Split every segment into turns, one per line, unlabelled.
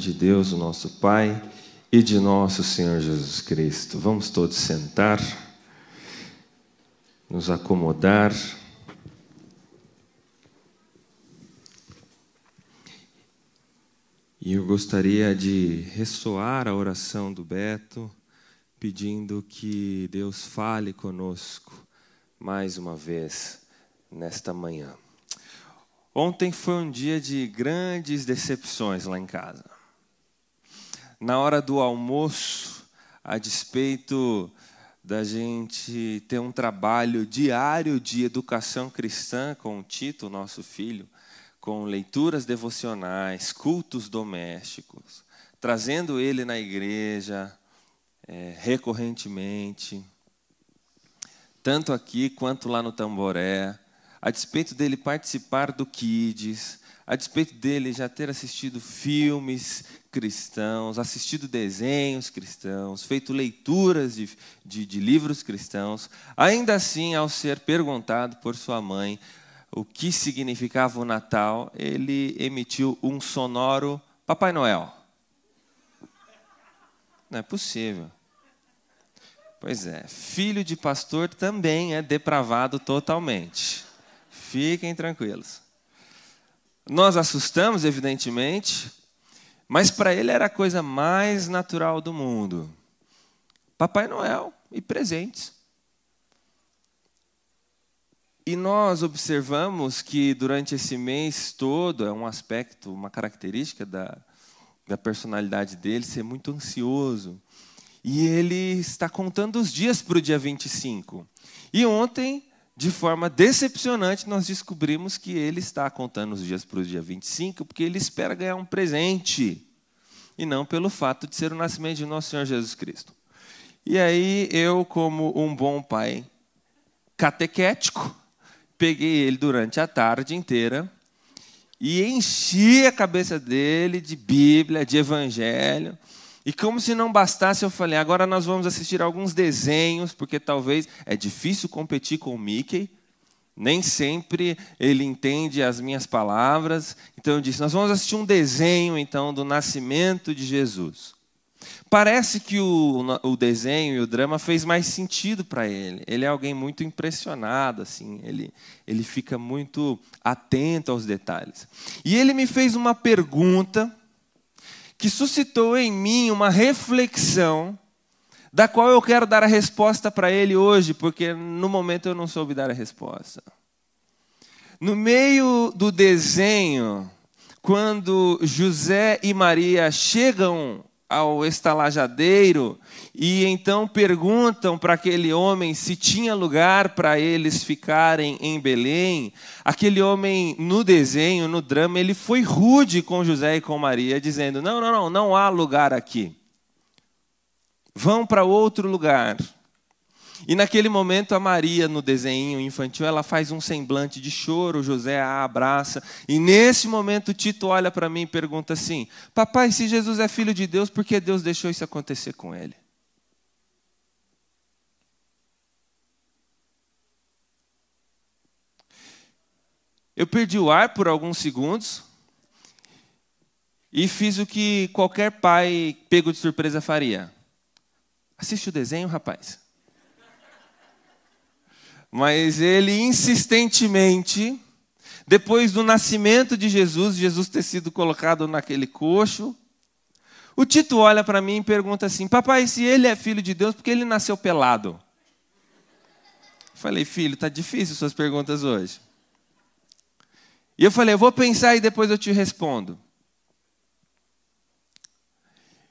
de Deus, o nosso Pai, e de nosso Senhor Jesus Cristo. Vamos todos sentar, nos acomodar. E eu gostaria de ressoar a oração do Beto, pedindo que Deus fale conosco mais uma vez nesta manhã. Ontem foi um dia de grandes decepções lá em casa. Na hora do almoço, a despeito da gente ter um trabalho diário de educação cristã com o Tito, nosso filho, com leituras devocionais, cultos domésticos, trazendo ele na igreja recorrentemente, tanto aqui quanto lá no Tamboré, a despeito dele participar do Kids, a despeito dele já ter assistido filmes cristãos, assistido desenhos cristãos, feito leituras de livros cristãos, ainda assim, ao ser perguntado por sua mãe o que significava o Natal, ele emitiu um sonoro Papai Noel. Não é possível. Pois é, filho de pastor também é depravado totalmente. Fiquem tranquilos. Nós assustamos, evidentemente, mas para ele era a coisa mais natural do mundo. Papai Noel e presentes. E nós observamos que durante esse mês todo, é um aspecto, uma característica da personalidade dele, ser muito ansioso. E ele está contando os dias para o dia 25. E ontem, de forma decepcionante, nós descobrimos que ele está contando os dias para o dia 25 porque ele espera ganhar um presente. E não pelo fato de ser o nascimento de nosso Senhor Jesus Cristo. E aí eu, como um bom pai catequético, peguei ele durante a tarde inteira e enchi a cabeça dele de Bíblia, de Evangelho. E como se não bastasse, eu falei, agora nós vamos assistir alguns desenhos, porque talvez é difícil competir com o Mickey, nem sempre ele entende as minhas palavras. Então eu disse, nós vamos assistir um desenho então do nascimento de Jesus. Parece que o desenho e o drama fez mais sentido para ele. Ele é alguém muito impressionado, assim, ele fica muito atento aos detalhes. E ele me fez uma pergunta que suscitou em mim uma reflexão, da qual eu quero dar a resposta para ele hoje, porque no momento eu não soube dar a resposta. No meio do desenho, quando José e Maria chegam ao estalajadeiro e então perguntam para aquele homem se tinha lugar para eles ficarem em Belém, aquele homem no desenho, no drama, ele foi rude com José e com Maria, dizendo, não há lugar aqui. Vão para outro lugar. E naquele momento a Maria, no desenho infantil, ela faz um semblante de choro, José a abraça. E nesse momento Tito olha para mim e pergunta assim, papai, se Jesus é filho de Deus, por que Deus deixou isso acontecer com ele? Eu perdi o ar por alguns segundos e fiz o que qualquer pai pego de surpresa faria. Assiste o desenho, rapaz. Mas ele insistentemente, depois do nascimento de Jesus ter sido colocado naquele coxo, o Tito olha para mim e pergunta assim, papai, se ele é filho de Deus, por que ele nasceu pelado? Falei, filho, está difícil suas perguntas hoje. E eu falei, eu vou pensar e depois eu te respondo.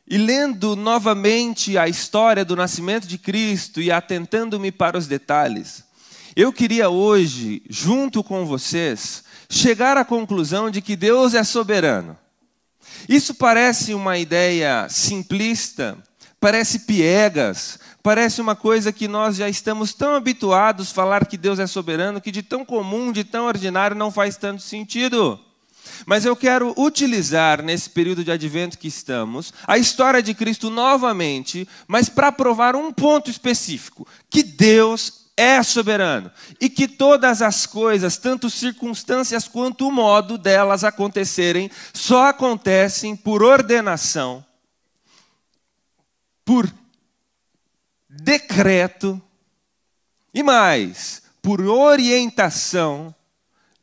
E lendo novamente a história do nascimento de Cristo e atentando-me para os detalhes, eu queria hoje, junto com vocês, chegar à conclusão de que Deus é soberano. Isso parece uma ideia simplista, parece piegas, parece uma coisa que nós já estamos tão habituados a falar que Deus é soberano, que de tão comum, de tão ordinário, não faz tanto sentido. Mas eu quero utilizar, nesse período de advento que estamos, a história de Cristo novamente, mas para provar um ponto específico, que Deus é soberano e que todas as coisas, tanto circunstâncias quanto o modo delas acontecerem, só acontecem por ordenação, por decreto e mais, por orientação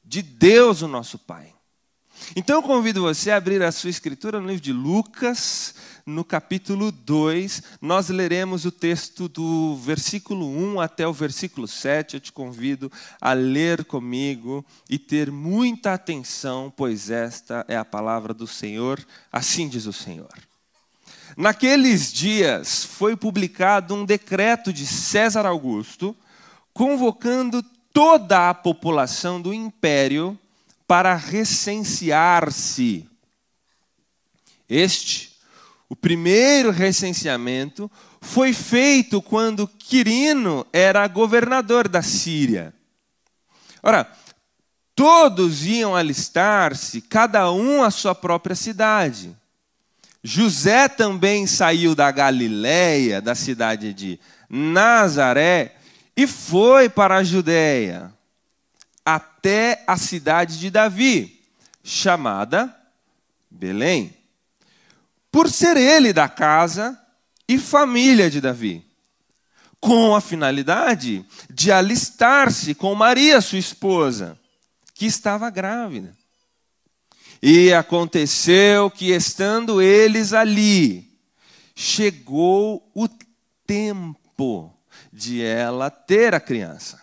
de Deus, o nosso Pai. Então eu convido você a abrir a sua escritura no livro de Lucas, no capítulo 2. Nós leremos o texto do versículo 1 até o versículo 7. Eu te convido a ler comigo e ter muita atenção, pois esta é a palavra do Senhor. Assim diz o Senhor. Naqueles dias foi publicado um decreto de César Augusto, convocando toda a população do império para recensear-se. O primeiro recenseamento, foi feito quando Quirino era governador da Síria. Ora, todos iam alistar-se, cada um à sua própria cidade. José também saiu da Galiléia, da cidade de Nazaré, e foi para a Judéia, até a cidade de Davi, chamada Belém, por ser ele da casa e família de Davi, com a finalidade de alistar-se com Maria, sua esposa, que estava grávida. E aconteceu que, estando eles ali, chegou o tempo de ela ter a criança.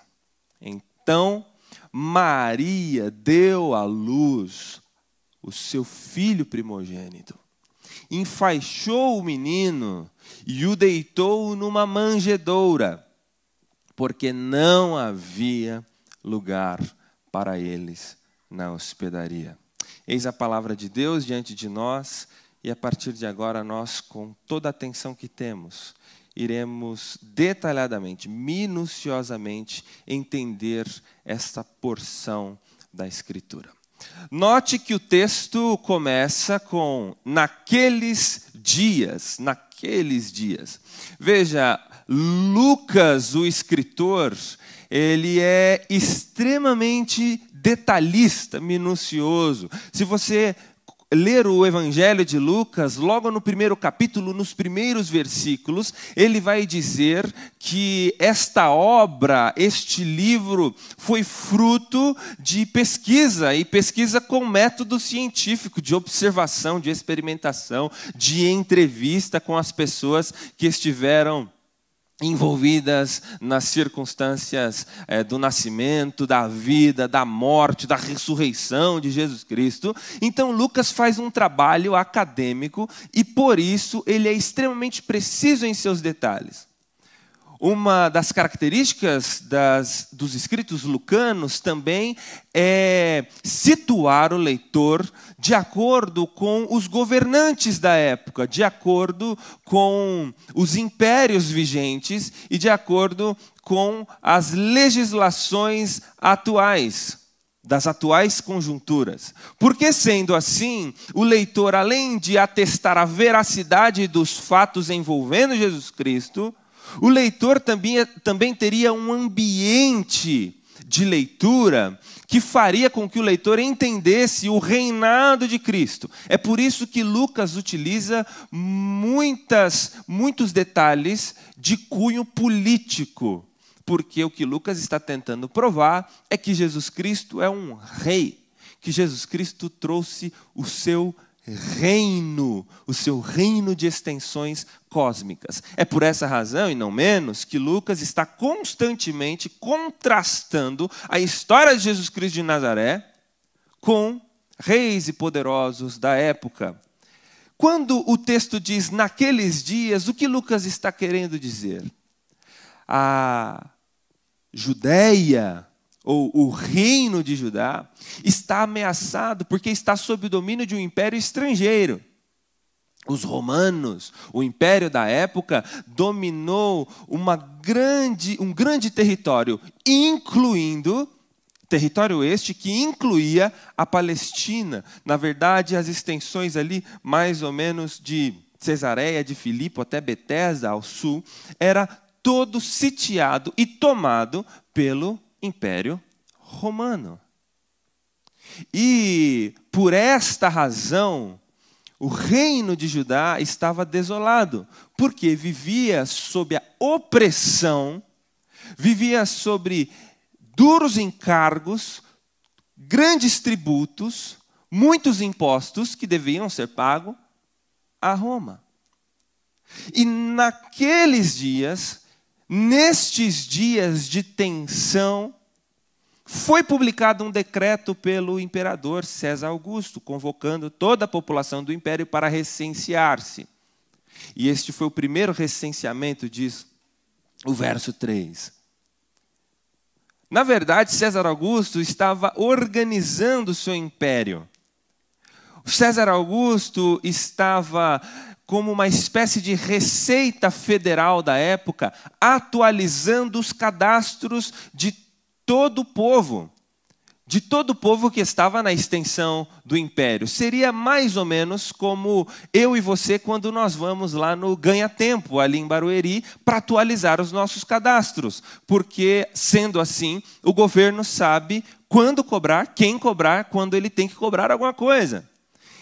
Então, Maria deu à luz o seu filho primogênito, enfaixou o menino e o deitou numa manjedoura, porque não havia lugar para eles na hospedaria. Eis a palavra de Deus diante de nós, e a partir de agora nós, com toda a atenção que temos, iremos detalhadamente, minuciosamente entender esta porção da Escritura. Note que o texto começa com naqueles dias. Veja, Lucas, o escritor, ele é extremamente detalhista, minucioso. Se você ler o Evangelho de Lucas, logo no primeiro capítulo, nos primeiros versículos, ele vai dizer que esta obra, este livro, foi fruto de pesquisa, e pesquisa com método científico, de observação, de experimentação, de entrevista com as pessoas que estiveram envolvidas nas circunstâncias do nascimento, da vida, da morte, da ressurreição de Jesus Cristo. Então Lucas faz um trabalho acadêmico e por isso ele é extremamente preciso em seus detalhes. Uma das características dos escritos lucanos também é situar o leitor de acordo com os governantes da época, de acordo com os impérios vigentes e de acordo com as legislações atuais, das atuais conjunturas. Porque, sendo assim, o leitor, além de atestar a veracidade dos fatos envolvendo Jesus Cristo, o leitor também teria um ambiente de leitura que faria com que o leitor entendesse o reinado de Cristo. É por isso que Lucas utiliza muitos detalhes de cunho político, porque o que Lucas está tentando provar é que Jesus Cristo é um rei, que Jesus Cristo trouxe o seu reino de extensões cósmicas. É por essa razão, e não menos, que Lucas está constantemente contrastando a história de Jesus Cristo de Nazaré com reis e poderosos da época. Quando o texto diz naqueles dias, o que Lucas está querendo dizer? A Judéia, ou o reino de Judá, está ameaçado porque está sob o domínio de um império estrangeiro. Os romanos, o império da época, dominou um grande território, território este que incluía a Palestina. Na verdade, as extensões ali, mais ou menos de Cesareia de Filipe até Betesda, ao sul, era todo sitiado e tomado pelo Império Romano. E por esta razão, o reino de Judá estava desolado, porque vivia sob a opressão, vivia sobre duros encargos, grandes tributos, muitos impostos que deviam ser pagos a Roma. E naqueles dias, nestes dias de tensão, foi publicado um decreto pelo imperador César Augusto, convocando toda a população do império para recensear-se. E este foi o primeiro recenseamento, diz o verso 3. Na verdade, César Augusto estava organizando o seu império. César Augusto estava como uma espécie de receita federal da época, atualizando os cadastros de todo o povo que estava na extensão do império. Seria mais ou menos como eu e você quando nós vamos lá no Ganha Tempo, ali em Barueri, para atualizar os nossos cadastros. Porque, sendo assim, o governo sabe quando cobrar, quem cobrar, quando ele tem que cobrar alguma coisa.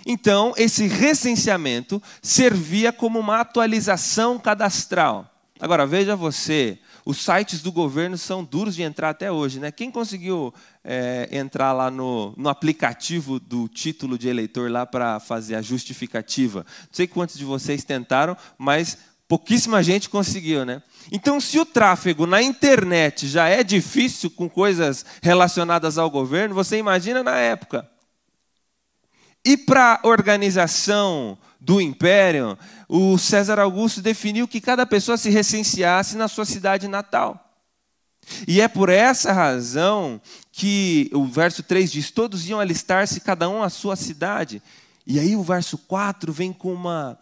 Então, esse recenseamento servia como uma atualização cadastral. Agora, veja você, os sites do governo são duros de entrar até hoje, né? Quem conseguiu entrar lá no aplicativo do título de eleitor lá para fazer a justificativa? Não sei quantos de vocês tentaram, mas pouquíssima gente conseguiu, né? Então, se o tráfego na internet já é difícil com coisas relacionadas ao governo, você imagina na época. E para a organização do império, o César Augusto definiu que cada pessoa se recenseasse na sua cidade natal. E é por essa razão que o verso 3 diz, todos iam alistar-se, cada um à sua cidade. E aí o verso 4 vem com uma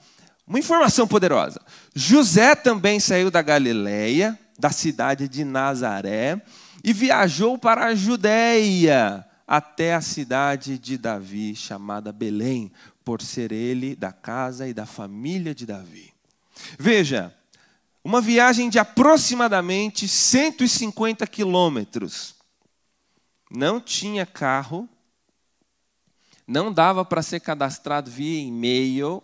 informação poderosa. José também saiu da Galileia, da cidade de Nazaré, e viajou para a Judéia, até a cidade de Davi, chamada Belém, por ser ele da casa e da família de Davi. Veja, uma viagem de aproximadamente 150 quilômetros. Não tinha carro, não dava para ser cadastrado via e-mail,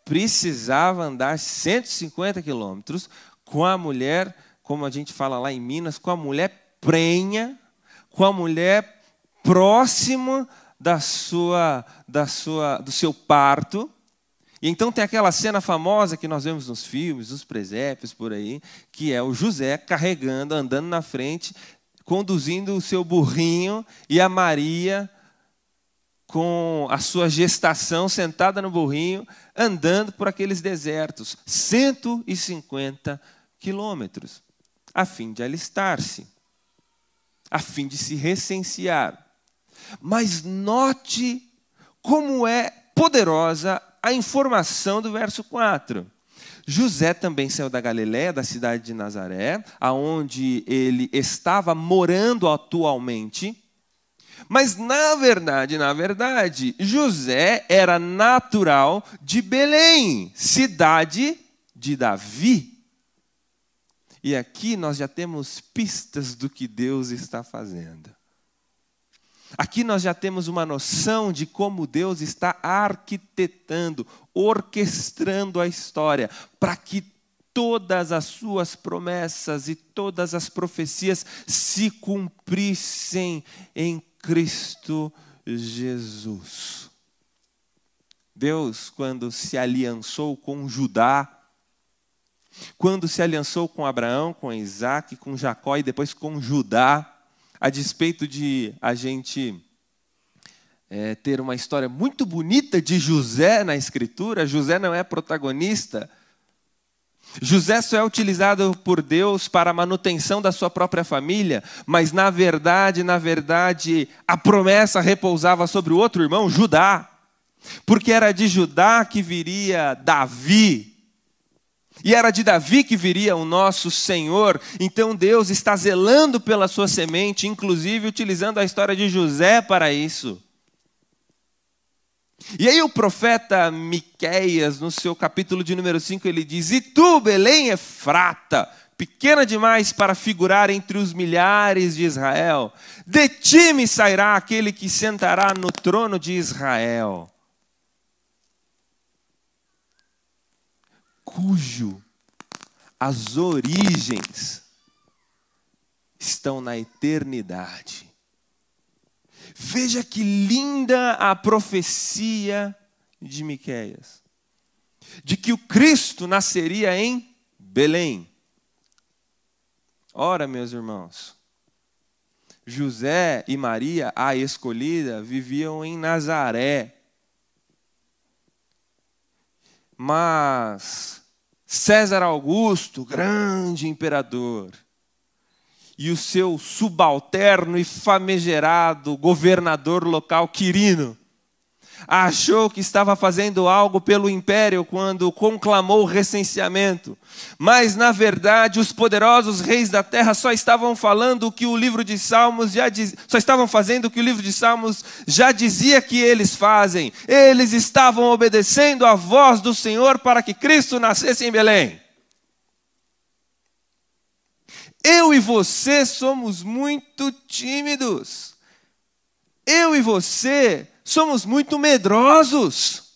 precisava andar 150 quilômetros com a mulher, como a gente fala lá em Minas, com a mulher prenha, com a mulher próximo do seu parto. E então tem aquela cena famosa que nós vemos nos filmes, nos presépios por aí, que é o José carregando, andando na frente, conduzindo o seu burrinho, e a Maria com a sua gestação sentada no burrinho, andando por aqueles desertos, 150 quilômetros, a fim de alistar-se, a fim de se recensear. Mas note como é poderosa a informação do verso 4. José também saiu da Galileia, da cidade de Nazaré, aonde ele estava morando atualmente. Mas, na verdade, José era natural de Belém, cidade de Davi. E aqui nós já temos pistas do que Deus está fazendo. Aqui nós já temos uma noção de como Deus está arquitetando, orquestrando a história, para que todas as suas promessas e todas as profecias se cumprissem em Cristo Jesus. Deus, quando se aliançou com Judá, quando se aliançou com Abraão, com Isaac, com Jacó e depois com Judá, a despeito de a gente ter uma história muito bonita de José na Escritura, José não é protagonista. José só é utilizado por Deus para a manutenção da sua própria família, mas na verdade, a promessa repousava sobre o outro irmão, Judá. Porque era de Judá que viria Davi. E era de Davi que viria o nosso Senhor. Então Deus está zelando pela sua semente, inclusive utilizando a história de José para isso. E aí o profeta Miqueias, no seu capítulo de número 5, ele diz, e tu, Belém Efrata, pequena demais para figurar entre os milhares de Israel. De ti me sairá aquele que sentará no trono de Israel, cujo as origens estão na eternidade. Veja que linda a profecia de Miqueias, de que o Cristo nasceria em Belém. Ora, meus irmãos, José e Maria, a escolhida, viviam em Nazaré. Mas César Augusto, grande imperador, e o seu subalterno e famigerado governador local, Quirino, achou que estava fazendo algo pelo império quando conclamou o recenseamento. Mas, na verdade, os poderosos reis da terra só estavam falando o que o livro de Salmos só estavam fazendo o que o livro de Salmos já dizia que eles fazem. Eles estavam obedecendo à voz do Senhor para que Cristo nascesse em Belém. Eu e você somos muito tímidos. Eu e você somos muito medrosos.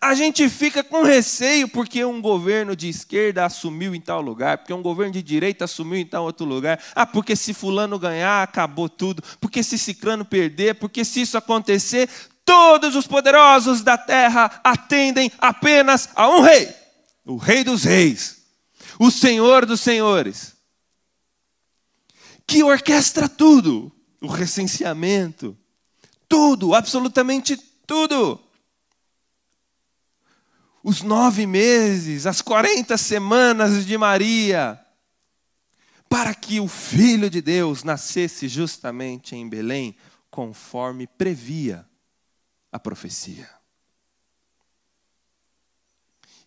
A gente fica com receio porque um governo de esquerda assumiu em tal lugar, porque um governo de direita assumiu em tal outro lugar. Porque se fulano ganhar, acabou tudo. Porque se ciclano perder, porque se isso acontecer, todos os poderosos da terra atendem apenas a um rei. O Rei dos Reis, o Senhor dos Senhores, que orquestra tudo, o recenseamento, tudo, absolutamente tudo. Os 9 meses, as 40 semanas de Maria, para que o Filho de Deus nascesse justamente em Belém, conforme previa a profecia.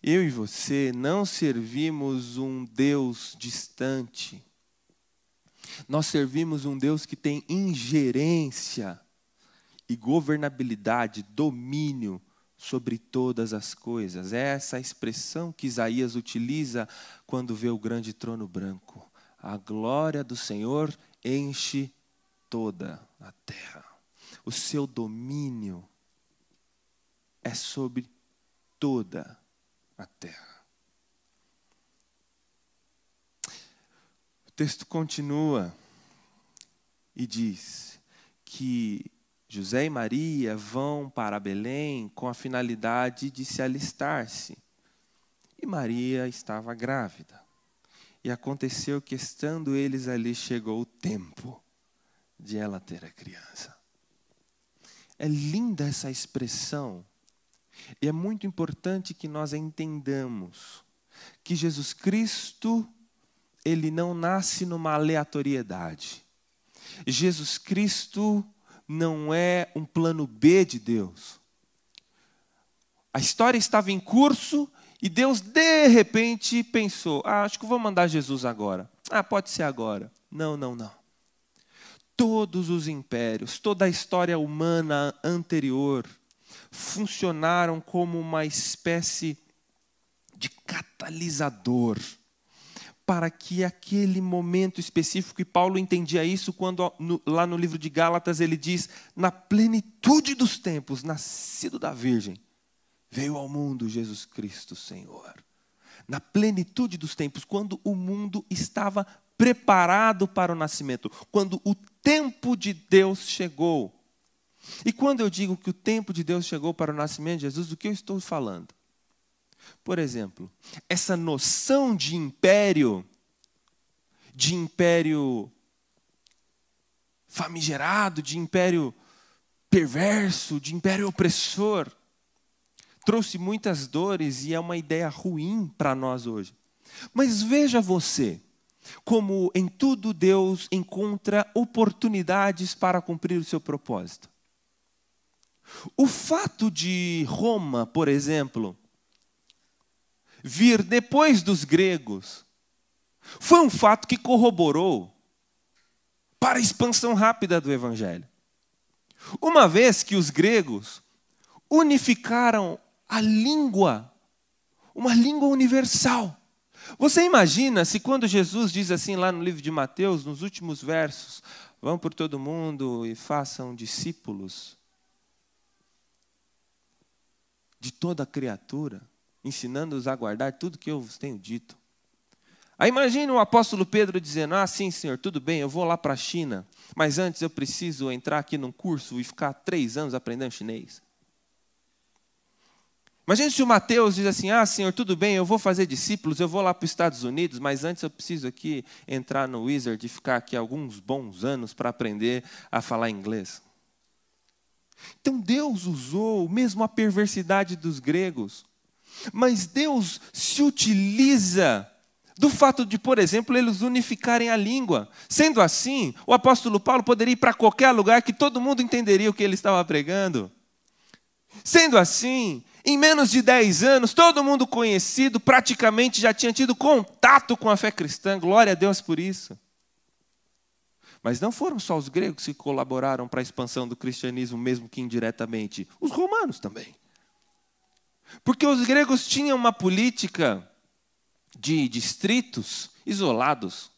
Eu e você não servimos um Deus distante. Nós servimos um Deus que tem ingerência e governabilidade, domínio sobre todas as coisas. É essa a expressão que Isaías utiliza quando vê o grande trono branco. A glória do Senhor enche toda a terra. O seu domínio é sobre toda a terra. O texto continua e diz que José e Maria vão para Belém com a finalidade de se alistar-se. E Maria estava grávida. E aconteceu que, estando eles ali, chegou o tempo de ela ter a criança. É linda essa expressão. E é muito importante que nós entendamos que Jesus Cristo, ele não nasce numa aleatoriedade. Jesus Cristo não é um plano B de Deus. A história estava em curso e Deus, de repente, pensou: acho que vou mandar Jesus agora. Pode ser agora. Não. Todos os impérios, toda a história humana anterior funcionaram como uma espécie de catalisador para que aquele momento específico, e Paulo entendia isso quando lá no livro de Gálatas ele diz: na plenitude dos tempos, nascido da Virgem, veio ao mundo Jesus Cristo Senhor. Na plenitude dos tempos, quando o mundo estava preparado para o nascimento, quando o tempo de Deus chegou. E quando eu digo que o tempo de Deus chegou para o nascimento de Jesus, do que eu estou falando? Por exemplo, essa noção de império famigerado, de império perverso, de império opressor, trouxe muitas dores e é uma ideia ruim para nós hoje. Mas veja você, como em tudo Deus encontra oportunidades para cumprir o seu propósito. O fato de Roma, por exemplo, vir depois dos gregos, foi um fato que corroborou para a expansão rápida do Evangelho. Uma vez que os gregos unificaram a língua, uma língua universal, Você imagina se quando Jesus diz assim lá no livro de Mateus, nos últimos versos, vão por todo mundo e façam discípulos de toda criatura, ensinando-os a guardar tudo que eu vos tenho dito. Aí imagina o apóstolo Pedro dizendo, sim, Senhor, tudo bem, eu vou lá para a China, mas antes eu preciso entrar aqui num curso e ficar 3 anos aprendendo chinês. Imagina se o Mateus diz assim, Senhor, tudo bem, eu vou fazer discípulos, eu vou lá para os Estados Unidos, mas antes eu preciso aqui entrar no Wizard e ficar aqui alguns bons anos para aprender a falar inglês. Então Deus usou mesmo a perversidade dos gregos, mas Deus se utiliza do fato de, por exemplo, eles unificarem a língua. Sendo assim, o apóstolo Paulo poderia ir para qualquer lugar que todo mundo entenderia o que ele estava pregando. Sendo assim, em menos de 10 anos, todo mundo conhecido praticamente já tinha tido contato com a fé cristã. Glória a Deus por isso. Mas não foram só os gregos que colaboraram para a expansão do cristianismo, mesmo que indiretamente. Os romanos também. Porque os gregos tinham uma política de distritos isolados.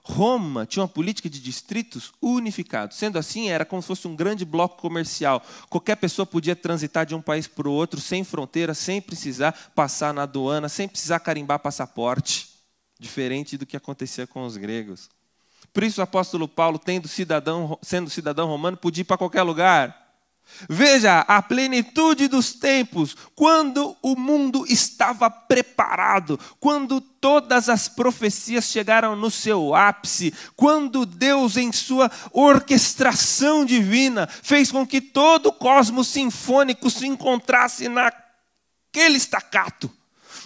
Roma tinha uma política de distritos unificados. Sendo assim, era como se fosse um grande bloco comercial. Qualquer pessoa podia transitar de um país para o outro, sem fronteira, sem precisar passar na aduana, sem precisar carimbar passaporte. Diferente do que acontecia com os gregos. Por isso o apóstolo Paulo, sendo cidadão romano, podia ir para qualquer lugar. Veja a plenitude dos tempos, quando o mundo estava preparado, quando todas as profecias chegaram no seu ápice, quando Deus, em sua orquestração divina, fez com que todo o cosmos sinfônico se encontrasse naquele staccato,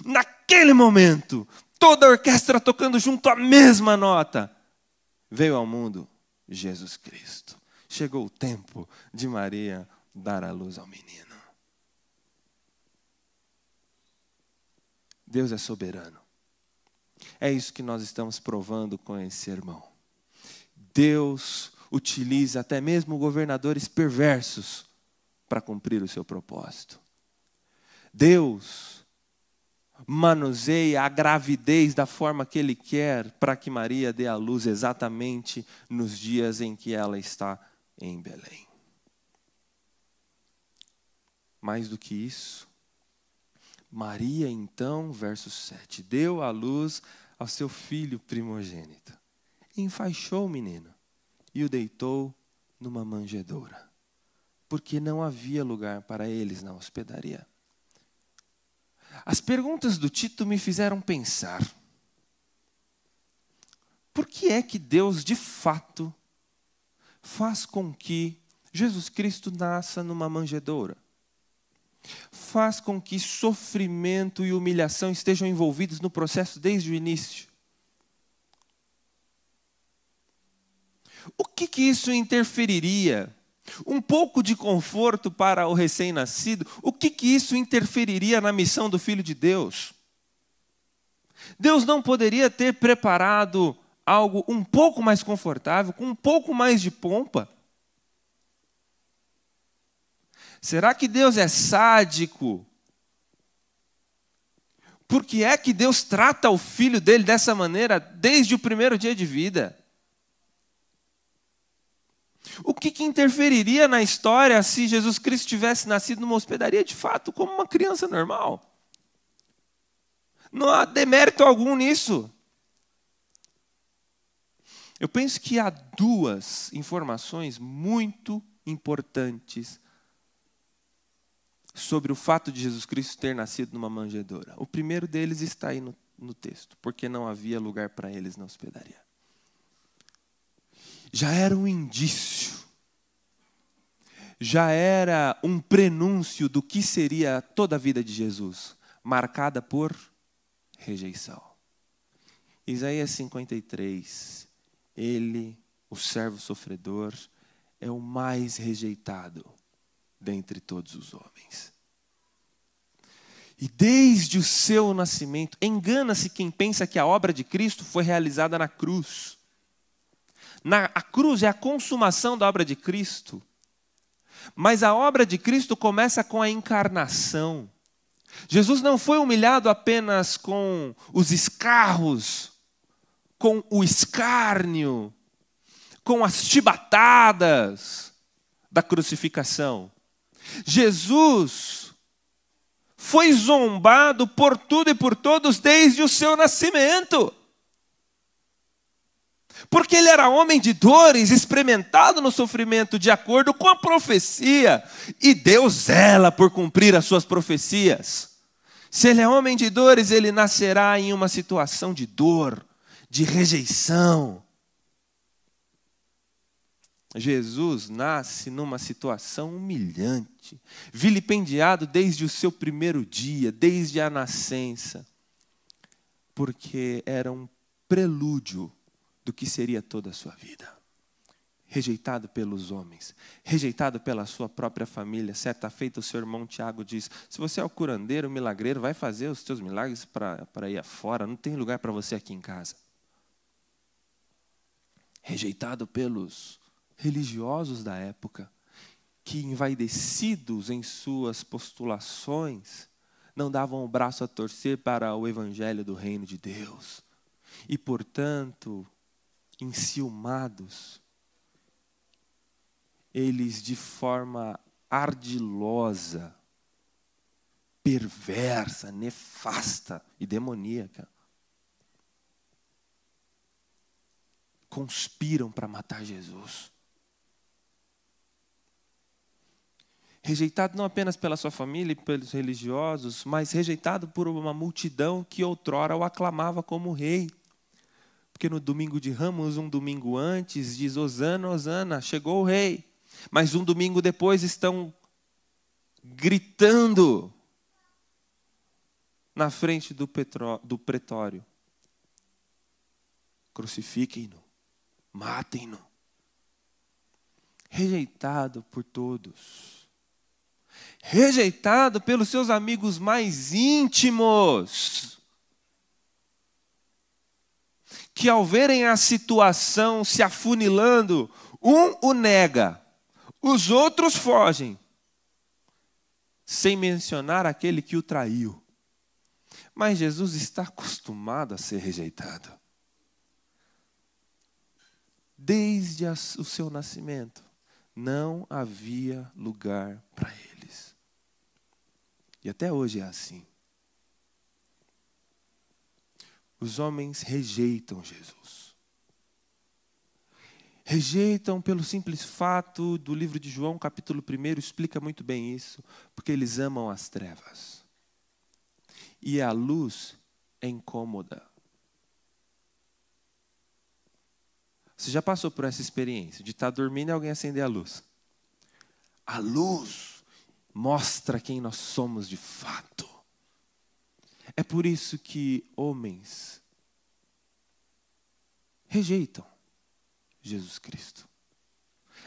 naquele momento, toda a orquestra tocando junto à mesma nota. Veio ao mundo Jesus Cristo. Chegou o tempo de Maria dar à luz ao menino. Deus é soberano. É isso que nós estamos provando com esse sermão. Deus utiliza até mesmo governadores perversos para cumprir o seu propósito. Deus manuseia a gravidez da forma que Ele quer para que Maria dê à luz exatamente nos dias em que ela está em Belém. Mais do que isso, Maria então, verso 7, deu à luz ao seu filho primogênito. Enfaixou o menino e o deitou numa manjedoura, porque não havia lugar para eles na hospedaria. As perguntas do Tito me fizeram pensar. Por que é que Deus, de fato, faz com que Jesus Cristo nasça numa manjedoura? Faz com que sofrimento e humilhação estejam envolvidos no processo desde o início? O que isso interferiria? Um pouco de conforto para o recém-nascido, o que isso interferiria na missão do Filho de Deus? Deus não poderia ter preparado algo um pouco mais confortável, com um pouco mais de pompa? Será que Deus é sádico? Por que é que Deus trata o filho dele dessa maneira desde o primeiro dia de vida? O que interferiria na história se Jesus Cristo tivesse nascido numa hospedaria de fato, como uma criança normal? Não há demérito algum nisso. Eu penso que há 2 informações muito importantes sobre o fato de Jesus Cristo ter nascido numa manjedoura. O primeiro deles está aí no texto, porque não havia lugar para eles na hospedaria. Já era um indício, já era um prenúncio do que seria toda a vida de Jesus, marcada por rejeição. Isaías 53, ele, o servo sofredor, é o mais rejeitado dentre todos os homens. E desde o seu nascimento, engana-se quem pensa que a obra de Cristo foi realizada na cruz. A cruz é a consumação da obra de Cristo. Mas a obra de Cristo começa com a encarnação. Jesus não foi humilhado apenas com os escarros, com o escárnio, com as chibatadas da crucificação. Jesus foi zombado por tudo e por todos desde o seu nascimento. Porque ele era homem de dores, experimentado no sofrimento de acordo com a profecia. E Deus zela por cumprir as suas profecias. Se ele é homem de dores, ele nascerá em uma situação de dor, de rejeição. Jesus nasce numa situação humilhante, vilipendiado desde o seu primeiro dia, desde a nascença, porque era um prelúdio do que seria toda a sua vida. Rejeitado pelos homens, rejeitado pela sua própria família. Certa feita o seu irmão Tiago diz: se você é o curandeiro, o milagreiro, vai fazer os teus milagres para ir afora, não tem lugar para você aqui em casa. Rejeitado pelos religiosos da época, que envaidecidos em suas postulações, não davam o braço a torcer para o evangelho do reino de Deus. E, portanto, enciumados, eles de forma ardilosa, perversa, nefasta e demoníaca, conspiram para matar Jesus. Rejeitado não apenas pela sua família e pelos religiosos, mas rejeitado por uma multidão que outrora o aclamava como rei. Porque no domingo de Ramos, um domingo antes, diz: Hosana, Hosana, chegou o rei. Mas um domingo depois estão gritando na frente do pretório: crucifiquem-no, matem-no. Rejeitado por todos. Rejeitado pelos seus amigos mais íntimos, que ao verem a situação se afunilando, um o nega, os outros fogem, sem mencionar aquele que o traiu. Mas Jesus está acostumado a ser rejeitado. Desde o seu nascimento, não havia lugar para eles. E até hoje é assim. Os homens rejeitam Jesus. Rejeitam pelo simples fato do livro de João, capítulo 1, explica muito bem isso, porque eles amam as trevas. E a luz é incômoda. Você já passou por essa experiência de estar dormindo e alguém acender a luz? A luz mostra quem nós somos de fato. É por isso que homens rejeitam Jesus Cristo.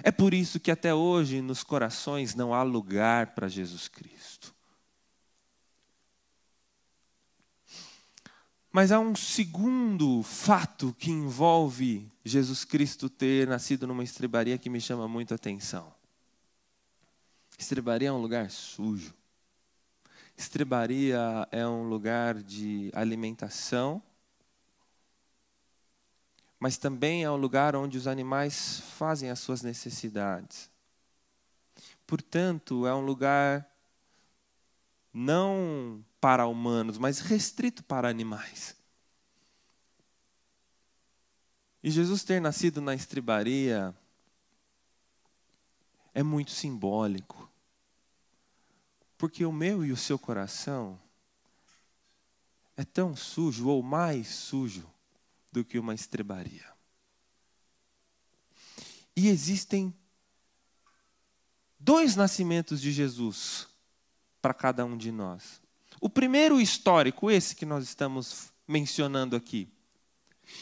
É por isso que até hoje nos corações não há lugar para Jesus Cristo. Mas há um segundo fato que envolve Jesus Cristo ter nascido numa estrebaria que me chama muito a atenção. Estrebaria é um lugar sujo. Estrebaria é um lugar de alimentação, mas também é um lugar onde os animais fazem as suas necessidades. Portanto, é um lugar não para humanos, mas restrito para animais. E Jesus ter nascido na estrebaria é muito simbólico. Porque o meu e o seu coração é tão sujo ou mais sujo do que uma estrebaria. E existem 2 nascimentos de Jesus para cada um de nós. O primeiro histórico, esse que nós estamos mencionando aqui.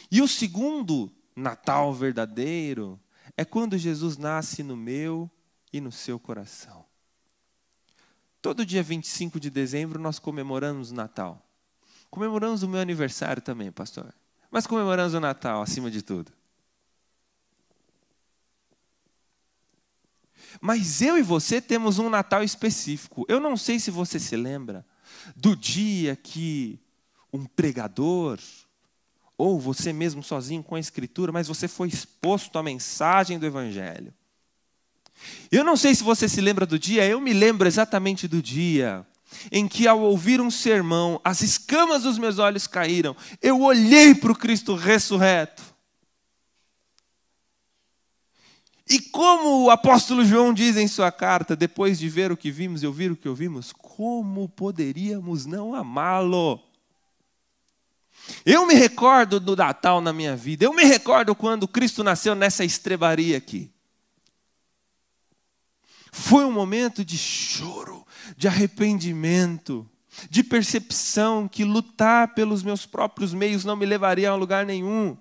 E o segundo Natal verdadeiro é quando Jesus nasce no meu e no seu coração. Todo dia 25 de dezembro nós comemoramos o Natal. Comemoramos o meu aniversário também, pastor. Mas comemoramos o Natal acima de tudo. Mas eu e você temos um Natal específico. Eu não sei se você se lembra, do dia que um pregador, ou você mesmo sozinho com a Escritura, mas você foi exposto à mensagem do Evangelho. Eu não sei se você se lembra do dia, eu me lembro exatamente do dia em que, ao ouvir um sermão, as escamas dos meus olhos caíram. Eu olhei para o Cristo ressurreto. E como o apóstolo João diz em sua carta, depois de ver o que vimos e ouvir o que ouvimos, como poderíamos não amá-lo? Eu me recordo do Natal na minha vida, eu me recordo quando Cristo nasceu nessa estrebaria aqui. Foi um momento de choro, de arrependimento, de percepção que lutar pelos meus próprios meios não me levaria a lugar nenhum.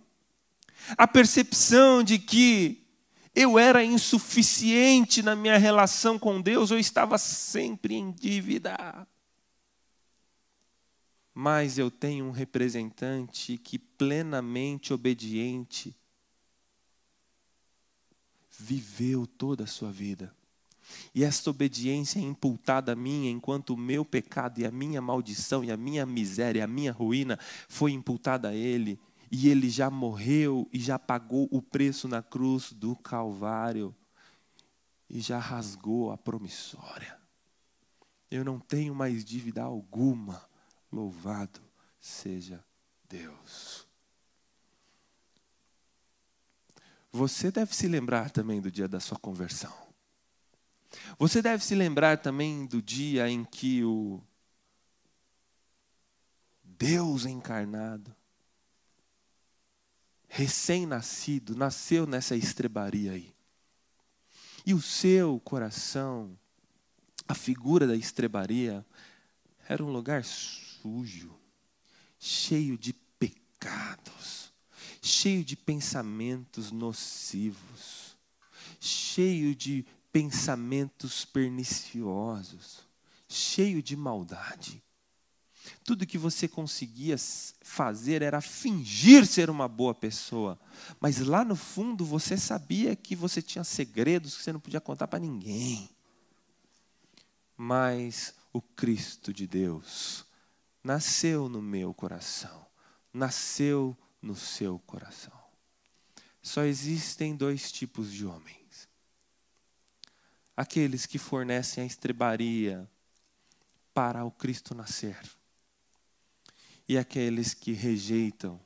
A percepção de que eu era insuficiente na minha relação com Deus, eu estava sempre em dívida. Mas eu tenho um representante que, plenamente obediente, viveu toda a sua vida. E esta obediência é imputada a mim, enquanto o meu pecado e a minha maldição e a minha miséria, a minha ruína foi imputada a Ele. E Ele já morreu e já pagou o preço na cruz do Calvário. E já rasgou a promissória. Eu não tenho mais dívida alguma. Louvado seja Deus. Você deve se lembrar também do dia da sua conversão. Você deve se lembrar também do dia em que o Deus encarnado, recém-nascido, nasceu nessa estrebaria aí. E o seu coração, a figura da estrebaria, era um lugar sujo, cheio de pecados, cheio de pensamentos nocivos, cheio de pensamentos perniciosos, cheio de maldade. Tudo que você conseguia fazer era fingir ser uma boa pessoa, mas lá no fundo você sabia que você tinha segredos que você não podia contar para ninguém. Mas o Cristo de Deus nasceu no meu coração, nasceu no seu coração. Só existem dois tipos de homens. Aqueles que fornecem a estrebaria para o Cristo nascer. E aqueles que rejeitam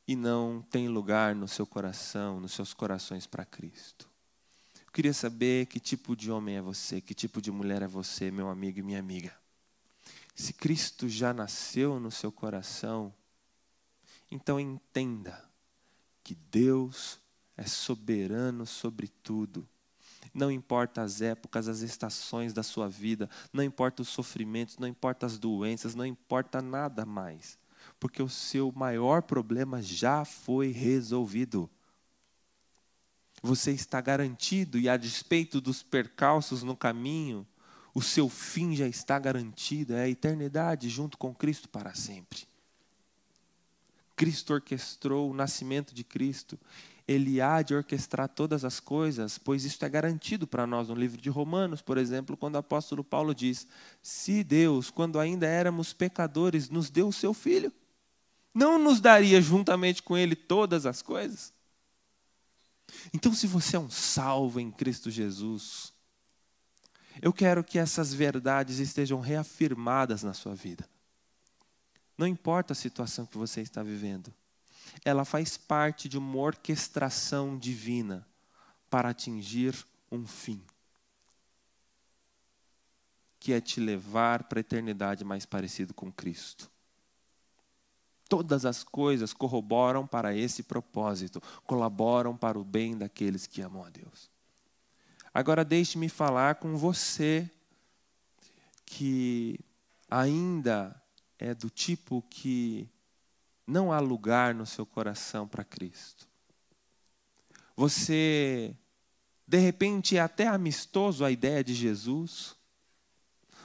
e não têm lugar no seu coração, nos seus corações para Cristo. Eu queria saber que tipo de homem é você, que tipo de mulher é você, meu amigo e minha amiga. Se Cristo já nasceu no seu coração, então entenda que Deus é soberano sobre tudo. Não importa as épocas, as estações da sua vida, não importa os sofrimentos, não importa as doenças, não importa nada mais. Porque o seu maior problema já foi resolvido. Você está garantido e a despeito dos percalços no caminho, o seu fim já está garantido, é a eternidade junto com Cristo para sempre. Cristo orquestrou o nascimento de Cristo. Ele há de orquestrar todas as coisas, pois isso é garantido para nós no livro de Romanos, por exemplo, quando o apóstolo Paulo diz: se Deus, quando ainda éramos pecadores, nos deu o seu Filho, não nos daria juntamente com Ele todas as coisas? Então, se você é um salvo em Cristo Jesus, eu quero que essas verdades estejam reafirmadas na sua vida. Não importa a situação que você está vivendo. Ela faz parte de uma orquestração divina para atingir um fim, que é te levar para a eternidade mais parecido com Cristo. Todas as coisas corroboram para esse propósito, colaboram para o bem daqueles que amam a Deus. Agora deixe-me falar com você que ainda é do tipo que não há lugar no seu coração para Cristo. Você, de repente, é até amistoso à ideia de Jesus.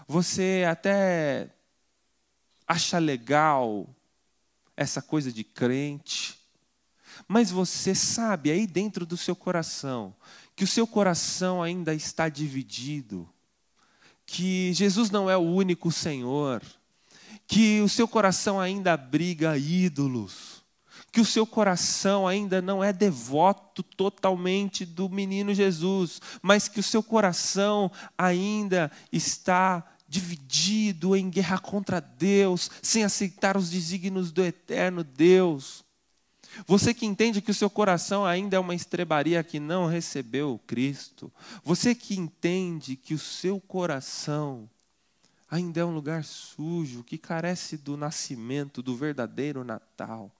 Você até acha legal essa coisa de crente. Mas você sabe aí dentro do seu coração, que o seu coração ainda está dividido, que Jesus não é o único Senhor, que o seu coração ainda abriga ídolos, que o seu coração ainda não é devoto totalmente do menino Jesus, mas que o seu coração ainda está dividido em guerra contra Deus, sem aceitar os desígnios do eterno Deus. Você que entende que o seu coração ainda é uma estrebaria que não recebeu o Cristo. Você que entende que o seu coração ainda é um lugar sujo, que carece do nascimento, do verdadeiro Natal.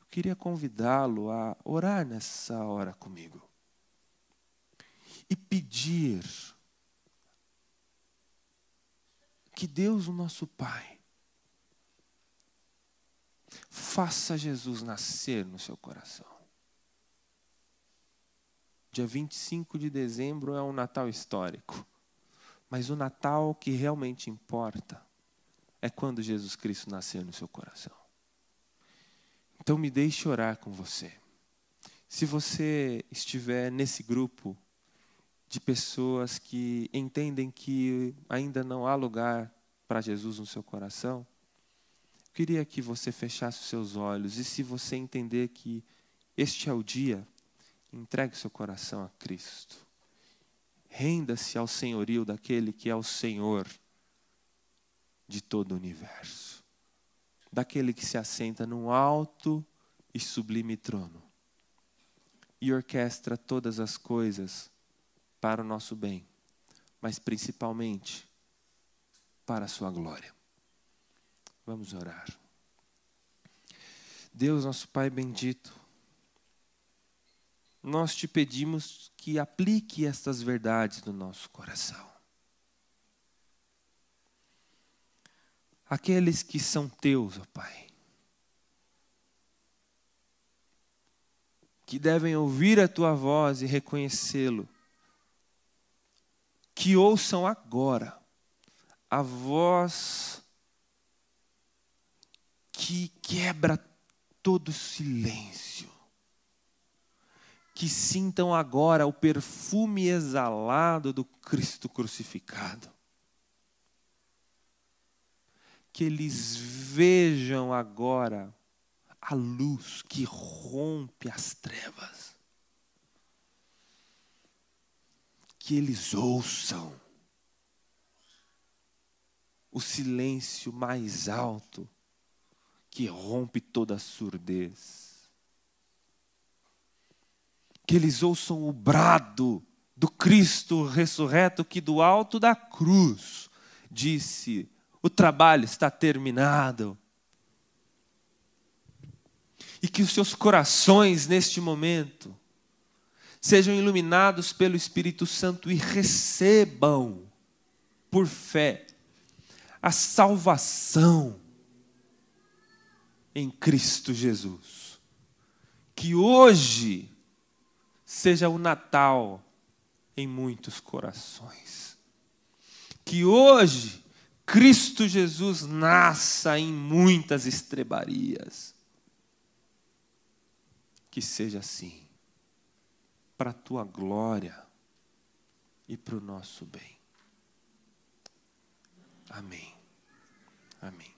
Eu queria convidá-lo a orar nessa hora comigo. E pedir que Deus, o nosso Pai, faça Jesus nascer no seu coração. Dia 25 de dezembro é um Natal histórico. Mas o Natal que realmente importa é quando Jesus Cristo nascer no seu coração. Então me deixe orar com você. Se você estiver nesse grupo de pessoas que entendem que ainda não há lugar para Jesus no seu coração, eu queria que você fechasse os seus olhos e, se você entender que este é o dia, entregue seu coração a Cristo. Renda-se ao senhorio daquele que é o Senhor de todo o universo. Daquele que se assenta num alto e sublime trono e orquestra todas as coisas para o nosso bem, mas principalmente para a sua glória. Vamos orar. Deus, nosso Pai bendito, nós te pedimos que aplique estas verdades no nosso coração. Aqueles que são teus, ó Pai, que devem ouvir a tua voz e reconhecê-lo, que ouçam agora a voz que quebra todo silêncio, que sintam agora o perfume exalado do Cristo crucificado, que eles vejam agora a luz que rompe as trevas, que eles ouçam o silêncio mais alto que rompe toda a surdez, que eles ouçam o brado do Cristo ressurreto que do alto da cruz disse: o trabalho está terminado. E que os seus corações neste momento sejam iluminados pelo Espírito Santo e recebam por fé a salvação em Cristo Jesus. Que hoje seja o Natal em muitos corações. Que hoje Cristo Jesus nasça em muitas estrebarias. Que seja assim, para a tua glória e para o nosso bem. Amém. Amém.